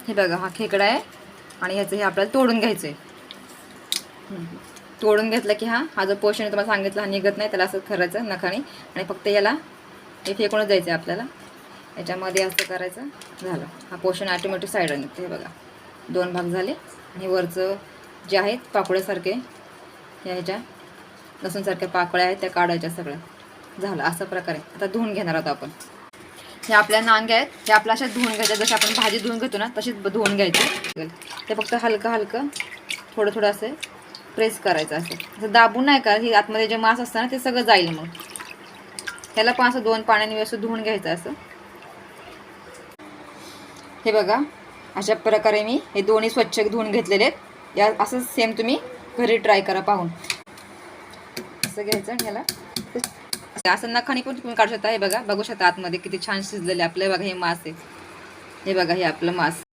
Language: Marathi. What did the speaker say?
हे बघा हा खेकडा आहे आणि ह्याचं हे आपल्याला तोडून घ्यायचं आहे. तोडून घेतलं की हा जो पोर्शन तुम्हाला सांगितलं हा निघत नाही, त्याला असं करायचं नखाने आणि फक्त याला हे फेकूनच द्यायचं आहे आपल्याला. याच्यामध्ये असं करायचं, झालं. हा पोर्शन ऑटोमॅटिक साईडला निघते. हे बघा 2 भाग झाले आणि वरचं जे आहेत पाकोळ्यासारखे ह्याच्या लसूणसारख्या पाकळ्या आहेत त्या काढायच्या सगळ्या. झालं अशा प्रकारे. आता धुवून घेणार आहोत आपण. हे आपल्या नांग्या आहेत, हे आपल्या अशा धुवून घ्यायच्या, जसं आपण भाजी धुवून घेतो ना तशीच धुवून घ्यायची. ते फक्त हलकं हलकं थोडं थोडं असं प्रेस करायचं. असं दाबून नाही का, हे आतमध्ये जे मांस असतं ना ते सगळं जाईल. मग त्याला पण असं 2 पाण्याने असं धुवून घ्यायचं असं. हे बघा अशा प्रकारे मी हे दोन्ही स्वच्छ धुवून घेतलेले आहेत. या असं सेम तुम्ही घरी ट्राय करा पाहून. असं घ्यायचं आणि ह्याला असं नखाने पण तुम्ही काढू शकता. हे बघा, बघू शकता आतमध्ये किती छान शिजलेले आपले. बघा हे मांस आहे, हे बघा हे आपलं मांस.